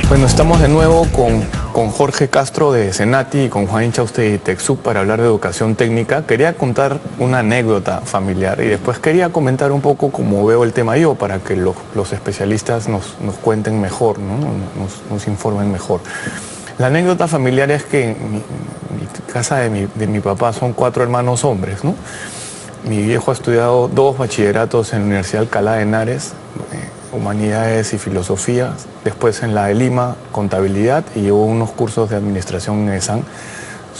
Bueno, estamos de nuevo con Jorge Castro de Senati y con Juan Inchauste de TecSoup para hablar de educación técnica. Quería contar una anécdota familiar y después quería comentar un poco cómo veo el tema yo para que los especialistas nos cuenten mejor, ¿no? nos informen mejor. La anécdota familiar es que en mi casa de mi papá son 4 hermanos hombres, ¿no? Mi viejo ha estudiado 2 bachilleratos en la Universidad Alcalá de Henares, Humanidades y Filosofía, después en la de Lima, Contabilidad, y llevó unos cursos de Administración en ESAN.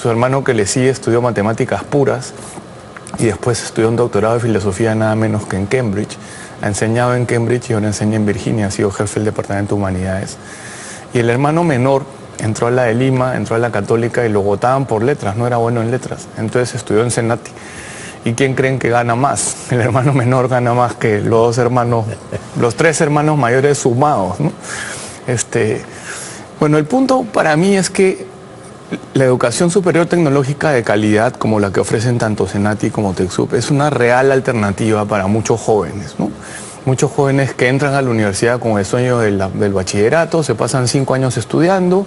Su hermano que le sigue estudió Matemáticas Puras y después estudió un doctorado de Filosofía nada menos que en Cambridge. Ha enseñado en Cambridge y ahora enseña en Virginia, ha sido jefe del Departamento de Humanidades. Y el hermano menor entró a la de Lima, entró a la Católica y lo votaban por letras, no era bueno en letras, entonces estudió en Senati. ¿Y quién creen que gana más? El hermano menor gana más que los 3 hermanos mayores sumados, ¿no? Bueno, el punto para mí es que la educación superior tecnológica de calidad, como la que ofrecen tanto Senati como TecSoup, es una real alternativa para muchos jóvenes, ¿no? Muchos jóvenes que entran a la universidad con el sueño del bachillerato, se pasan 5 años estudiando,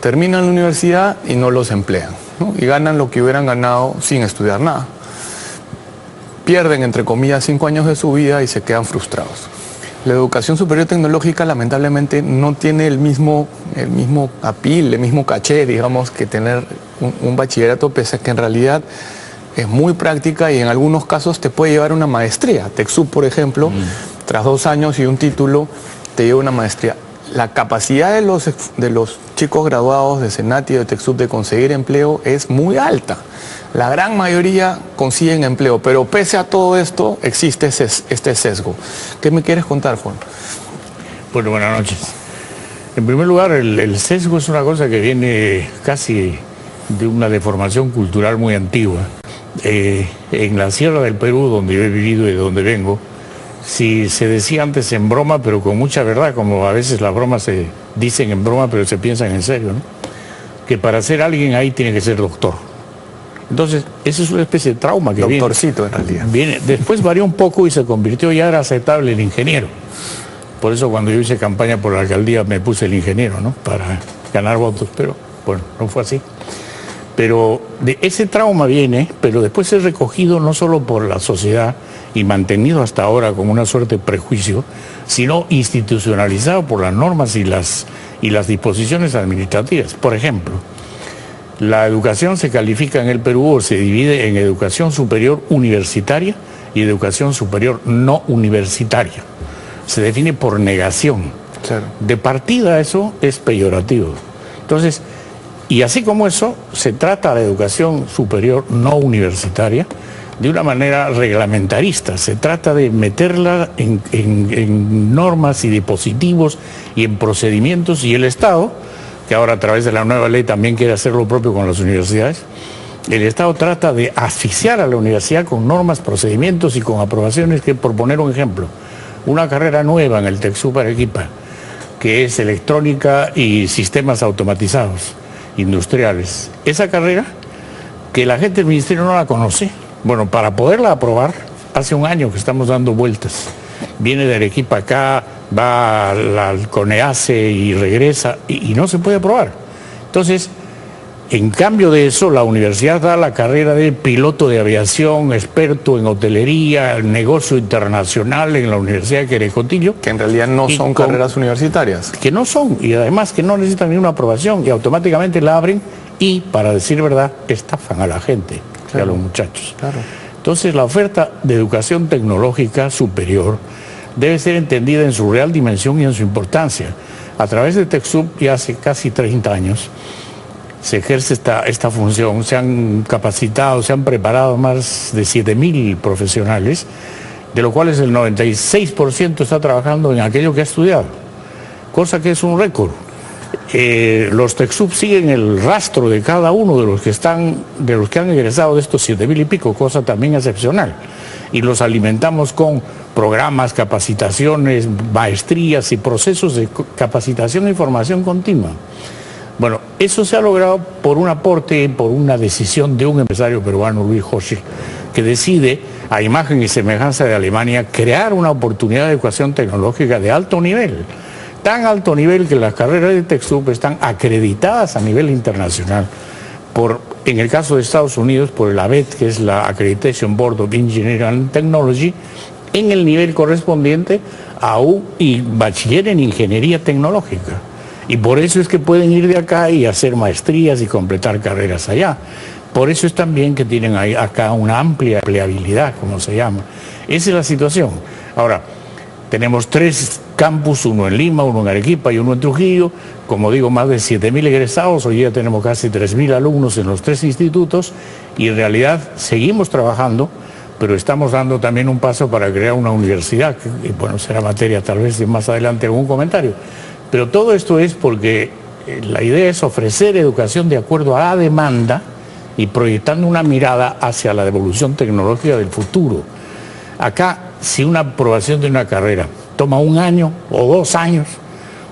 terminan la universidad y no los emplean, ¿no? Y ganan lo que hubieran ganado sin estudiar nada. Pierden, entre comillas, 5 años de su vida y se quedan frustrados. La educación superior tecnológica lamentablemente no tiene el mismo apil, el mismo caché, digamos, que tener un bachillerato, pese a que en realidad es muy práctica y en algunos casos te puede llevar una maestría. TecSoup, por ejemplo, tras 2 años y un título, te lleva una maestría. La capacidad de los chicos graduados de Senati y de TecSoup de conseguir empleo es muy alta. La gran mayoría consiguen empleo, pero pese a todo esto existe este sesgo. ¿Qué me quieres contar, Juan? Bueno, buenas noches. En primer lugar, el sesgo es una cosa que viene casi de una deformación cultural muy antigua. En la Sierra del Perú, donde yo he vivido y de donde vengo, si se decía antes en broma, pero con mucha verdad, como a veces las bromas se dicen en broma, pero se piensan en serio, ¿no? Que para ser alguien ahí tiene que ser doctor. Entonces, esa es una especie de trauma que Doctorcito, en realidad. Después varió un poco y se convirtió, ya era aceptable el ingeniero. Por eso cuando yo hice campaña por la alcaldía me puse el ingeniero, ¿no? Para ganar votos, pero bueno, no fue así. Pero de ese trauma viene, pero después es recogido no solo por la sociedad y mantenido hasta ahora como una suerte de prejuicio, sino institucionalizado por las normas y las disposiciones administrativas. Por ejemplo, la educación se califica en el Perú o se divide en educación superior universitaria y educación superior no universitaria. Se define por negación. Claro. De partida eso es peyorativo. Entonces, y así como eso, se trata la educación superior no universitaria de una manera reglamentarista. Se trata de meterla en normas y dispositivos y en procedimientos, y el Estado, que ahora a través de la nueva ley también quiere hacer lo propio con las universidades, el Estado trata de asfixiar a la universidad con normas, procedimientos y con aprobaciones que, por poner un ejemplo, una carrera nueva en el TecSoup Arequipa, que es electrónica y sistemas automatizados industriales. Esa carrera, que la gente del ministerio no la conoce, bueno, para poderla aprobar, hace 1 año que estamos dando vueltas. Viene de Arequipa acá, va al CONEACE y regresa, y no se puede aprobar. Entonces, en cambio de eso, la universidad da la carrera de piloto de aviación, experto en hotelería, negocio internacional en la Universidad de Querecotillo. Que en realidad no son carreras universitarias. Que no son, y además que no necesitan ninguna aprobación, y automáticamente la abren y, para decir verdad, estafan a la gente, claro, y a los muchachos. Claro. Entonces, la oferta de educación tecnológica superior debe ser entendida en su real dimensión y en su importancia. A través de TecSoup, ya hace casi 30 años, se ejerce esta función. Se han capacitado, se han preparado más de 7.000 profesionales, de los cuales el 96% está trabajando en aquello que ha estudiado, cosa que es un récord. Los TecSoup siguen el rastro de cada uno de los que han egresado de estos 7.000 y pico, cosa también excepcional. Y los alimentamos con programas, capacitaciones, maestrías y procesos de capacitación e formación continua. Bueno, eso se ha logrado por un aporte, por una decisión de un empresario peruano, Luis Hoshi, que decide, a imagen y semejanza de Alemania, crear una oportunidad de educación tecnológica de alto nivel, tan alto nivel que las carreras de TechSoup están acreditadas a nivel internacional en el caso de Estados Unidos, por el ABET, que es la Accreditation Board of Engineering and Technology, en el nivel correspondiente a y bachiller en ingeniería tecnológica. Y por eso es que pueden ir de acá y hacer maestrías y completar carreras allá. Por eso es también que tienen acá una amplia empleabilidad, como se llama. Esa es la situación. Ahora, tenemos 3 campus, uno en Lima, uno en Arequipa y uno en Trujillo. Como digo, más de 7.000 egresados. Hoy día tenemos casi 3.000 alumnos en los 3 institutos y en realidad seguimos trabajando, pero estamos dando también un paso para crear una universidad, que bueno, será materia tal vez de más adelante algún comentario. Pero todo esto es porque la idea es ofrecer educación de acuerdo a la demanda y proyectando una mirada hacia la evolución tecnológica del futuro. Acá, si una aprobación de una carrera toma 1 año o 2 años,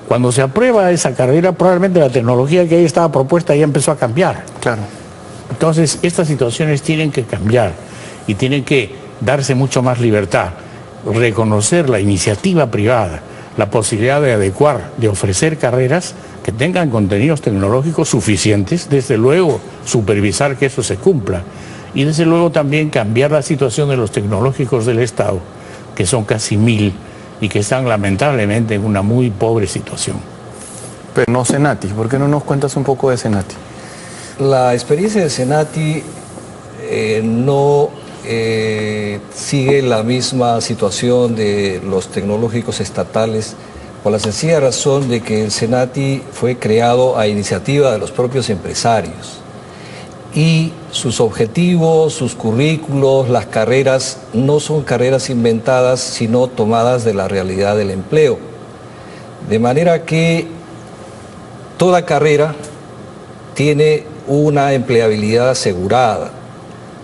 cuando se aprueba esa carrera, probablemente la tecnología que ahí estaba propuesta ya empezó a cambiar. Claro. Entonces, estas situaciones tienen que cambiar y tienen que darse mucho más libertad, reconocer la iniciativa privada, la posibilidad de adecuar, de ofrecer carreras que tengan contenidos tecnológicos suficientes, desde luego supervisar que eso se cumpla y desde luego también cambiar la situación de los tecnológicos del Estado, que son casi 1.000 y que están lamentablemente en una muy pobre situación. Pero no Senati, ¿por qué no nos cuentas un poco de Senati? La experiencia de Senati no sigue la misma situación de los tecnológicos estatales, por la sencilla razón de que el Senati fue creado a iniciativa de los propios empresarios y sus objetivos, sus currículos, las carreras no son carreras inventadas, sino tomadas de la realidad del empleo. De manera que toda carrera tiene una empleabilidad asegurada,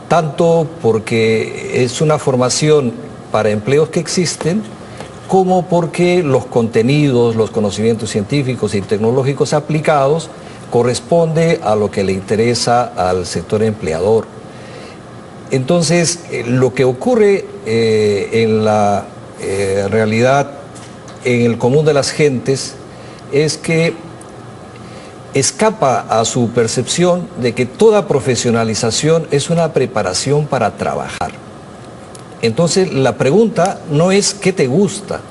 tanto porque es una formación para empleos que existen, como porque los contenidos, los conocimientos científicos y tecnológicos aplicados corresponde a lo que le interesa al sector empleador. Entonces, lo que ocurre en la realidad, en el común de las gentes, es que escapa a su percepción de que toda profesionalización es una preparación para trabajar. Entonces, la pregunta no es qué te gusta,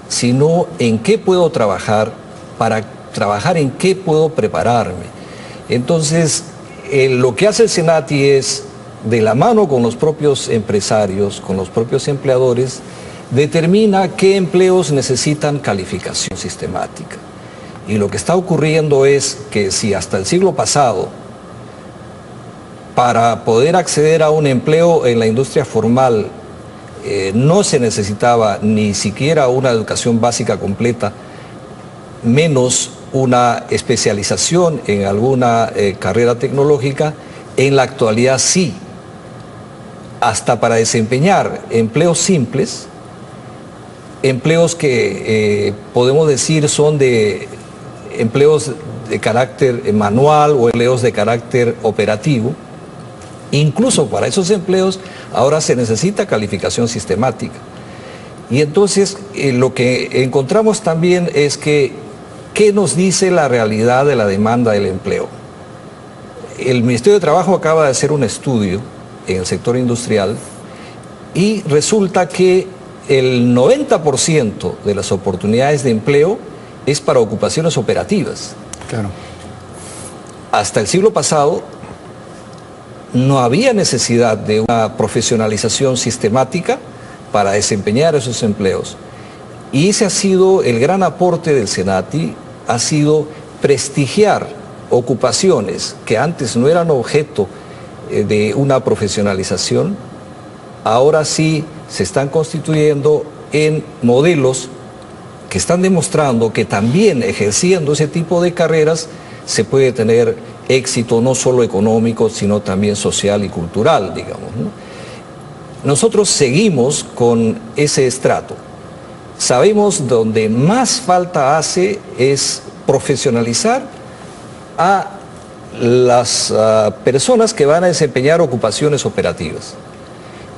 sino en qué puedo trabajar, para trabajar en qué puedo prepararme. Entonces, lo que hace el Senati es, de la mano con los propios empresarios, con los propios empleadores, determina qué empleos necesitan calificación sistemática. Y lo que está ocurriendo es que si hasta el siglo pasado, para poder acceder a un empleo en la industria formal, no se necesitaba ni siquiera una educación básica completa, menos una especialización en alguna carrera tecnológica, en la actualidad sí. Hasta para desempeñar empleos simples, empleos que podemos decir son de empleos de carácter manual o empleos de carácter operativo, incluso para esos empleos ahora se necesita calificación sistemática. Y entonces lo que encontramos también es que, ¿qué nos dice la realidad de la demanda del empleo? El Ministerio de Trabajo acaba de hacer un estudio en el sector industrial y resulta que el 90% de las oportunidades de empleo es para ocupaciones operativas. Claro. Hasta el siglo pasado no había necesidad de una profesionalización sistemática para desempeñar esos empleos. Y ese ha sido el gran aporte del Senati, ha sido prestigiar ocupaciones que antes no eran objeto de una profesionalización, ahora sí se están constituyendo en modelos que están demostrando que también ejerciendo ese tipo de carreras se puede tener éxito no solo económico, sino también social y cultural, digamos, ¿no? Nosotros seguimos con ese estrato. Sabemos donde más falta hace es profesionalizar a las personas que van a desempeñar ocupaciones operativas.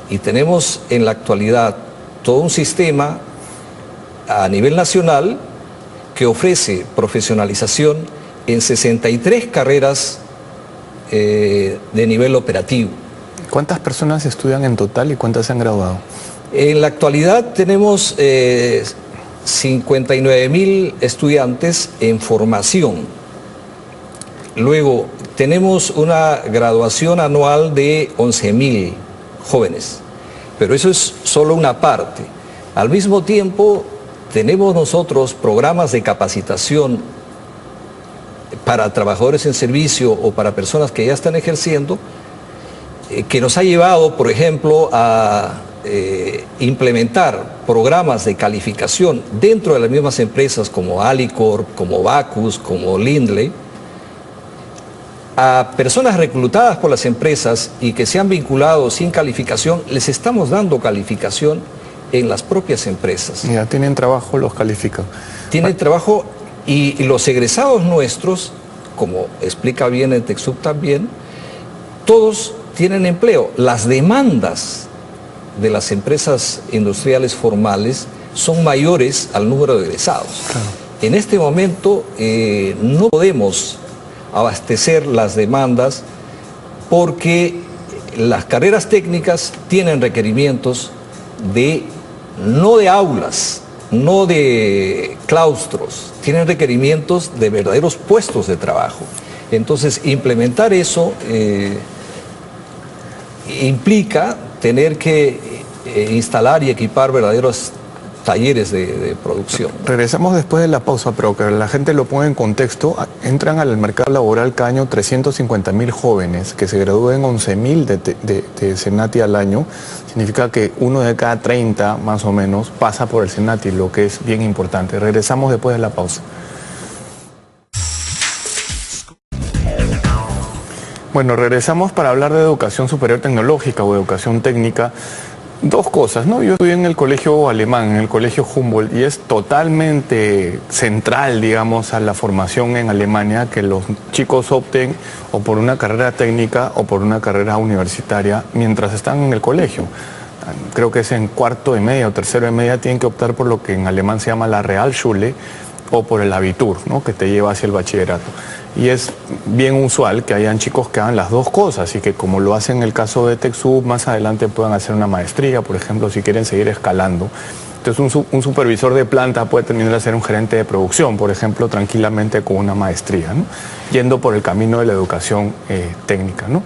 Y tenemos en la actualidad todo un sistema a nivel nacional que ofrece profesionalización en 63 carreras de nivel operativo. ¿Cuántas personas estudian en total y cuántas se han graduado? En la actualidad tenemos 59.000 estudiantes en formación. Luego tenemos una graduación anual de 11.000 jóvenes, pero eso es solo una parte. Al mismo tiempo tenemos nosotros programas de capacitación para trabajadores en servicio o para personas que ya están ejerciendo, que nos ha llevado, por ejemplo, a implementar programas de calificación dentro de las mismas empresas como Alicorp, como Bacus, como Lindley, a personas reclutadas por las empresas y que se han vinculado sin calificación, les estamos dando calificación en las propias empresas. Ya tienen trabajo, los califican. Tienen trabajo y los egresados nuestros, como explica bien el TecSoup también, todos tienen empleo. Las demandas de las empresas industriales formales son mayores al número de egresados. Claro. En este momento no podemos abastecer las demandas porque las carreras técnicas tienen requerimientos no de aulas, no de claustros, tienen requerimientos de verdaderos puestos de trabajo. Entonces, implementar eso implica tener que instalar y equipar verdaderos talleres de producción. Regresamos después de la pausa, pero que la gente lo ponga en contexto. Entran al mercado laboral cada año 350.000 jóvenes, que se gradúen 11.000 de Senati al año. Significa que 1 de cada 30, más o menos, pasa por el Senati, lo que es bien importante. Regresamos después de la pausa. Bueno, regresamos para hablar de educación superior tecnológica o educación técnica. Dos cosas, ¿no? Yo estudié en el colegio alemán, en el colegio Humboldt, y es totalmente central, digamos, a la formación en Alemania que los chicos opten o por una carrera técnica o por una carrera universitaria mientras están en el colegio. Creo que es en cuarto de media o tercero de media tienen que optar por lo que en alemán se llama la Realschule o por el Abitur, ¿no? Que te lleva hacia el bachillerato. Y es bien usual que hayan chicos que hagan las dos cosas y que, como lo hacen en el caso de TecSoup, más adelante puedan hacer una maestría, por ejemplo, si quieren seguir escalando. Entonces un supervisor de planta puede terminar de ser un gerente de producción, por ejemplo, tranquilamente con una maestría, ¿no? Yendo por el camino de la educación técnica, ¿no?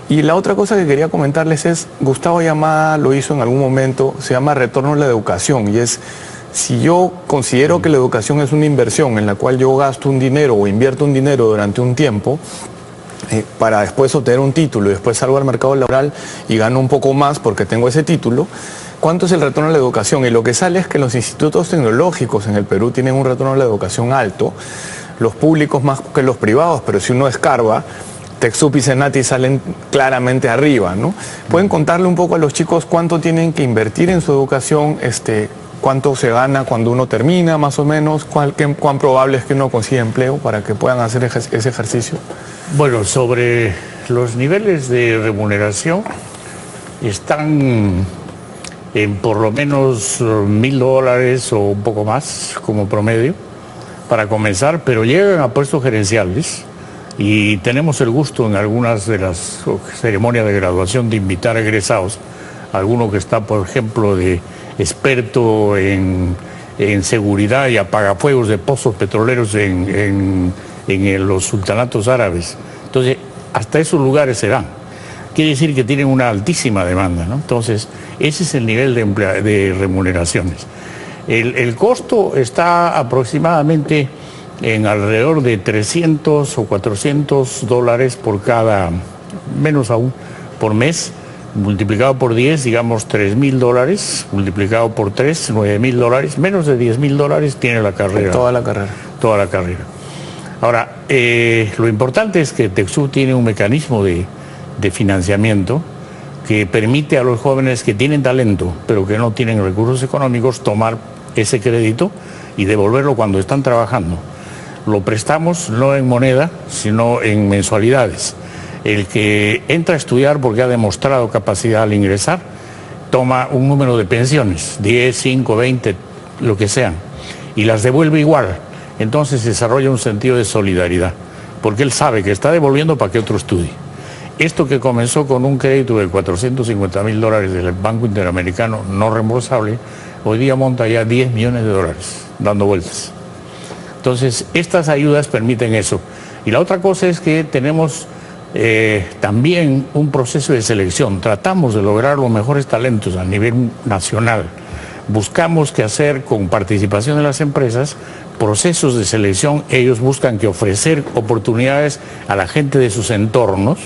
Y la otra cosa que quería comentarles es, Gustavo Yamada lo hizo en algún momento, se llama retorno a la educación, y es: si yo considero que la educación es una inversión en la cual yo gasto un dinero o invierto un dinero durante un tiempo para después obtener un título y después salgo al mercado laboral y gano un poco más porque tengo ese título, ¿cuánto es el retorno a la educación? Y lo que sale es que los institutos tecnológicos en el Perú tienen un retorno a la educación alto, los públicos más que los privados, pero si uno escarba, TecSoup y Senati salen claramente arriba, ¿no? ¿Pueden contarle un poco a los chicos cuánto tienen que invertir en su educación, cuánto se gana cuando uno termina, más o menos, cuán probable es que uno consiga empleo para que puedan hacer ese ejercicio? Bueno, sobre los niveles de remuneración, están en por lo menos $1.000 o un poco más como promedio para comenzar, pero llegan a puestos gerenciales y tenemos el gusto en algunas de las ceremonias de graduación de invitar a egresados, alguno que está, por ejemplo, de experto en seguridad y apagafuegos de pozos petroleros en los sultanatos árabes. Entonces, hasta esos lugares se dan. Quiere decir que tienen una altísima demanda, ¿no? Entonces, ese es el nivel de remuneraciones. El costo está aproximadamente en alrededor de 300 o $400 por cada, menos aún, por mes. Multiplicado por 10, digamos $3.000, multiplicado por 3, $9.000, menos de $10.000 tiene la carrera. Toda la carrera. Toda la carrera. Ahora, lo importante es que TecSoup tiene un mecanismo de financiamiento que permite a los jóvenes que tienen talento, pero que no tienen recursos económicos, tomar ese crédito y devolverlo cuando están trabajando. Lo prestamos no en moneda, sino en mensualidades. El que entra a estudiar porque ha demostrado capacidad al ingresar, toma un número de pensiones, 10, 5, 20, lo que sean, y las devuelve igual. entonces desarrolla un sentido de solidaridad, porque él sabe que está devolviendo para que otro estudie. Esto que comenzó con un crédito de $450.000 del Banco Interamericano no reembolsable, hoy día monta ya $10 millones dando vueltas. Entonces, estas ayudas permiten eso. Y la otra cosa es que tenemos también un proceso de selección. Tratamos de lograr los mejores talentos a nivel nacional. Buscamos que hacer con participación de las empresas procesos de selección. Ellos buscan que ofrecer oportunidades a la gente de sus entornos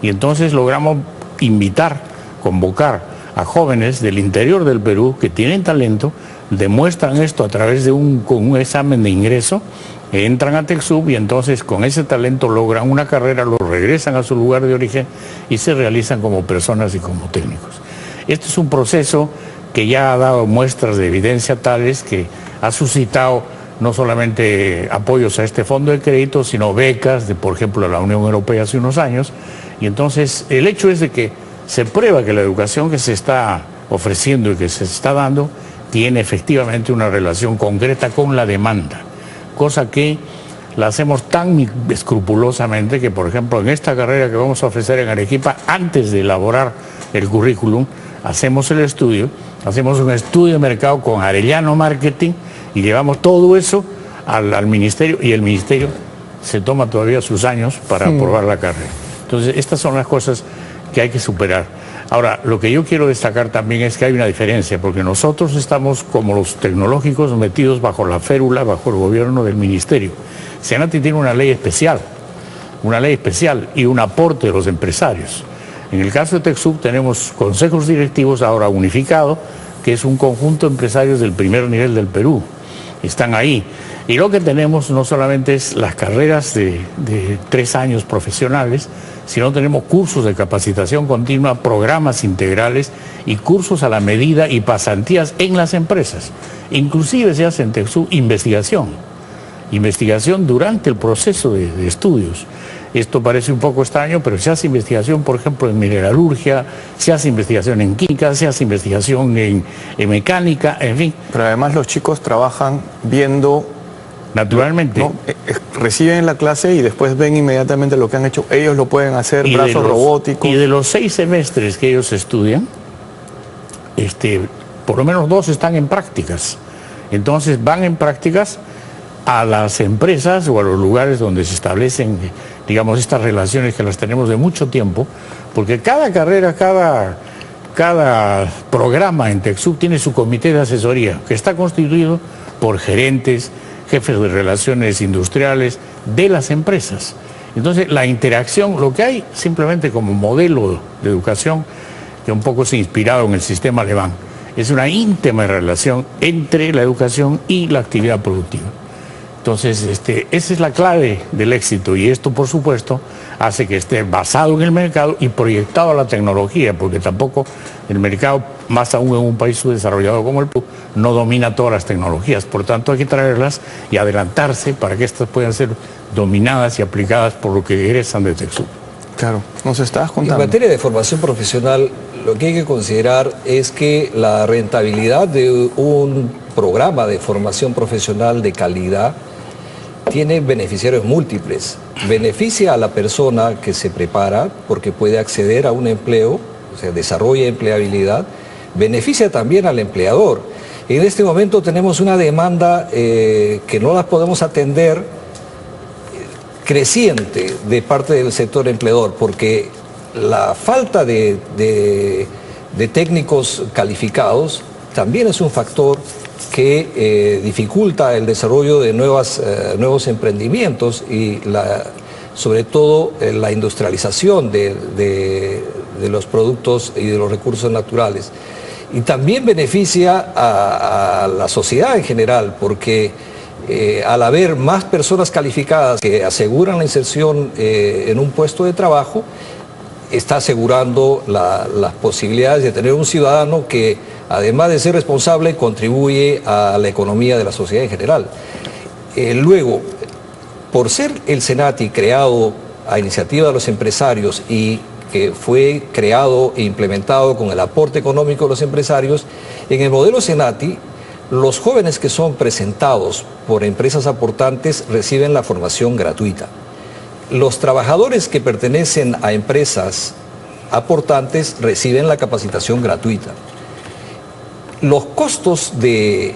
y entonces logramos invitar, convocar a jóvenes del interior del Perú que tienen talento, demuestran esto a través de con un examen de ingreso, entran a TecSoup y entonces con ese talento logran una carrera, lo regresan a su lugar de origen y se realizan como personas y como técnicos. Este es un proceso que ya ha dado muestras de evidencia tales que ha suscitado no solamente apoyos a este fondo de crédito, sino becas de, por ejemplo, la Unión Europea hace unos años. Y entonces el hecho es de que se prueba que la educación que se está ofreciendo y que se está dando tiene efectivamente una relación concreta con la demanda, cosa que la hacemos tan escrupulosamente que, por ejemplo, en esta carrera que vamos a ofrecer en Arequipa, antes de elaborar el currículum, hacemos el estudio, hacemos un estudio de mercado con Arellano Marketing y llevamos todo eso al ministerio y el ministerio se toma todavía sus años para aprobar la carrera. Entonces, estas son las cosas que hay que superar. Ahora, lo que yo quiero destacar también es que hay una diferencia, porque nosotros estamos como los tecnológicos metidos bajo la férula, bajo el gobierno del ministerio. Senati tiene una ley especial y un aporte de los empresarios. En el caso de TecSoup tenemos consejos directivos ahora unificados, que es un conjunto de empresarios del primer nivel del Perú. Están ahí. Y lo que tenemos no solamente es las carreras de 3 años profesionales, sino tenemos cursos de capacitación continua, programas integrales y cursos a la medida y pasantías en las empresas. Inclusive se hace en TecSoup investigación durante el proceso de estudios. Esto parece un poco extraño, pero se hace investigación, por ejemplo, en mineralurgia, se hace investigación en química, se hace investigación en mecánica, en fin. Pero además los chicos trabajan viendo... Naturalmente. ¿No? Reciben la clase y después ven inmediatamente lo que han hecho. Ellos lo pueden hacer, brazos robóticos. Y de los 6 semestres que ellos estudian, por lo menos 2 están en prácticas. Entonces van en prácticas a las empresas o a los lugares donde se establecen, digamos, estas relaciones que las tenemos de mucho tiempo, porque cada carrera, cada programa en TecSoup tiene su comité de asesoría, que está constituido por gerentes, jefes de relaciones industriales de las empresas. Entonces, la interacción, lo que hay simplemente como modelo de educación, que un poco se ha inspirado en el sistema alemán, es una íntima relación entre la educación y la actividad productiva. Entonces, esa es la clave del éxito y esto, por supuesto, hace que esté basado en el mercado y proyectado a la tecnología, porque tampoco el mercado, más aún en un país subdesarrollado como el Perú, no domina todas las tecnologías. Por tanto, hay que traerlas y adelantarse para que estas puedan ser dominadas y aplicadas por lo que egresan de TecSoup. Claro, nos estabas contando. En materia de formación profesional, lo que hay que considerar es que la rentabilidad de un programa de formación profesional de calidad tiene beneficiarios múltiples. Beneficia a la persona que se prepara porque puede acceder a un empleo, o sea, desarrolla empleabilidad. Beneficia también al empleador. En este momento tenemos una demanda que no la podemos atender creciente de parte del sector empleador, porque la falta de técnicos calificados también es un factor que dificulta el desarrollo de nuevos emprendimientos y sobre todo la industrialización de los productos y de los recursos naturales. Y también beneficia a la sociedad en general, porque al haber más personas calificadas que aseguran la inserción en un puesto de trabajo, está asegurando las posibilidades de tener un ciudadano que, además de ser responsable, contribuye a la economía de la sociedad en general. Luego, por ser el Senati creado a iniciativa de los empresarios y que fue creado e implementado con el aporte económico de los empresarios, en el modelo Senati los jóvenes que son presentados por empresas aportantes reciben la formación gratuita. Los trabajadores que pertenecen a empresas aportantes reciben la capacitación gratuita. Los costos de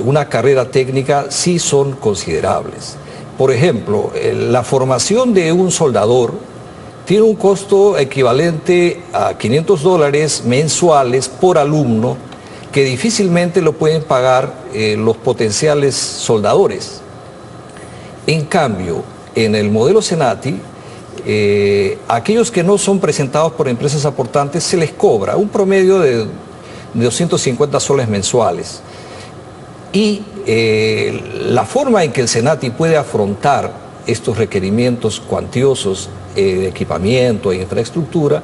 una carrera técnica sí son considerables. Por ejemplo, la formación de un soldador tiene un costo equivalente a $500 mensuales por alumno, que difícilmente lo pueden pagar los potenciales soldadores. En cambio, en el modelo SENATI, aquellos que no son presentados por empresas aportantes se les cobra un promedio de 250 soles mensuales. Y la forma en que el SENATI puede afrontar estos requerimientos cuantiosos de equipamiento e infraestructura,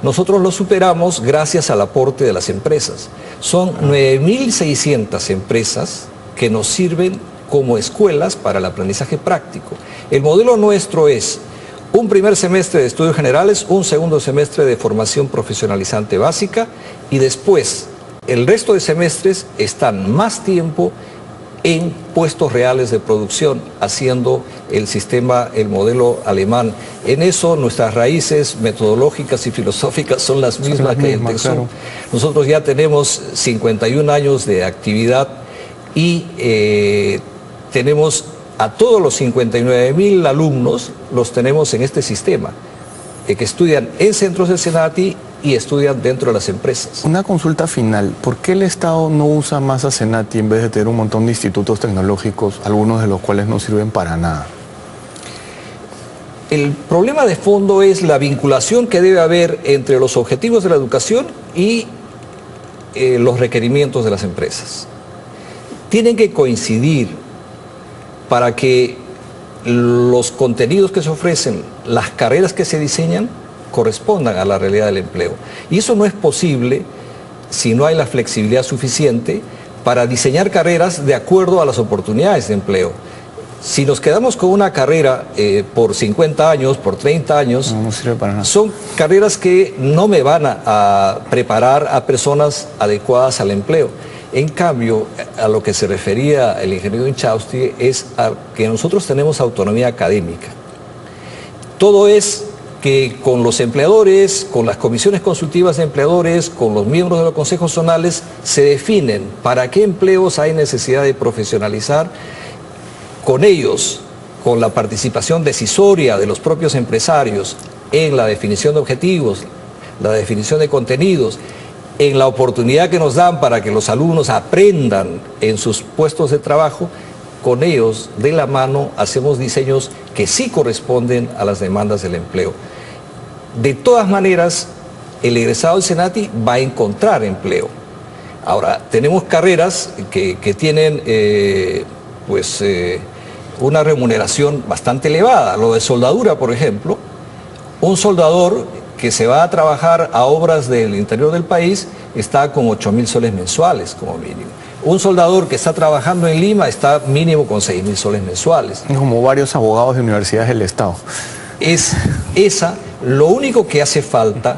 nosotros lo superamos gracias al aporte de las empresas. Son 9.600 empresas que nos sirven como escuelas para el aprendizaje práctico. El modelo nuestro es un primer semestre de estudios generales, un segundo semestre de formación profesionalizante básica y después el resto de semestres están más tiempo en puestos reales de producción, haciendo el sistema, el modelo alemán. En eso nuestras raíces metodológicas y filosóficas son las mismas que en TecSoup. Claro. Nosotros ya tenemos 51 años de actividad y tenemos a todos los 59.000 alumnos, los tenemos en este sistema, que estudian en centros del SENATI y estudian dentro de las empresas. Una consulta final, ¿por qué el Estado no usa más a SENATI en vez de tener un montón de institutos tecnológicos, algunos de los cuales no sirven para nada? El problema de fondo es la vinculación que debe haber entre los objetivos de la educación y los requerimientos de las empresas. Tienen que coincidir para que los contenidos que se ofrecen, las carreras que se diseñan, correspondan a la realidad del empleo. Y eso no es posible si no hay la flexibilidad suficiente para diseñar carreras de acuerdo a las oportunidades de empleo. Si nos quedamos con una carrera por 50 años, por 30 años, no sirve para nada. Son carreras que no me van a preparar a personas adecuadas al empleo. En cambio, a lo que se refería el ingeniero Inchausti es a que nosotros tenemos autonomía académica. Todo es que con los empleadores, con las comisiones consultivas de empleadores, con los miembros de los consejos zonales, se definen para qué empleos hay necesidad de profesionalizar. Con ellos, con la participación decisoria de los propios empresarios en la definición de objetivos, la definición de contenidos, en la oportunidad que nos dan para que los alumnos aprendan en sus puestos de trabajo, con ellos de la mano hacemos diseños que sí corresponden a las demandas del empleo. De todas maneras, el egresado del SENATI va a encontrar empleo. Ahora, tenemos carreras que tienen una remuneración bastante elevada. Lo de soldadura, por ejemplo, un soldador que se va a trabajar a obras del interior del país está con 8.000 soles mensuales como mínimo. Un soldador que está trabajando en Lima está mínimo con 6.000 soles mensuales. Como varios abogados de universidades del Estado. Lo único que hace falta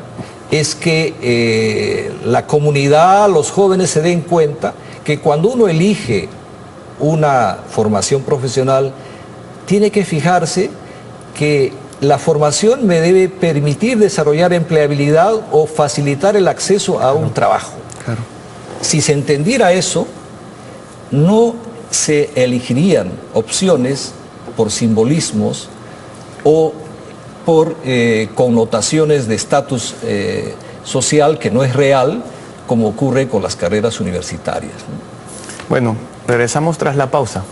es que la comunidad, los jóvenes se den cuenta que cuando uno elige una formación profesional, tiene que fijarse que la formación me debe permitir desarrollar empleabilidad o facilitar el acceso a un trabajo. Claro. Si se entendiera eso, no se elegirían opciones por simbolismos o por connotaciones de estatus social que no es real, como ocurre con las carreras universitarias, ¿no? Bueno, regresamos tras la pausa.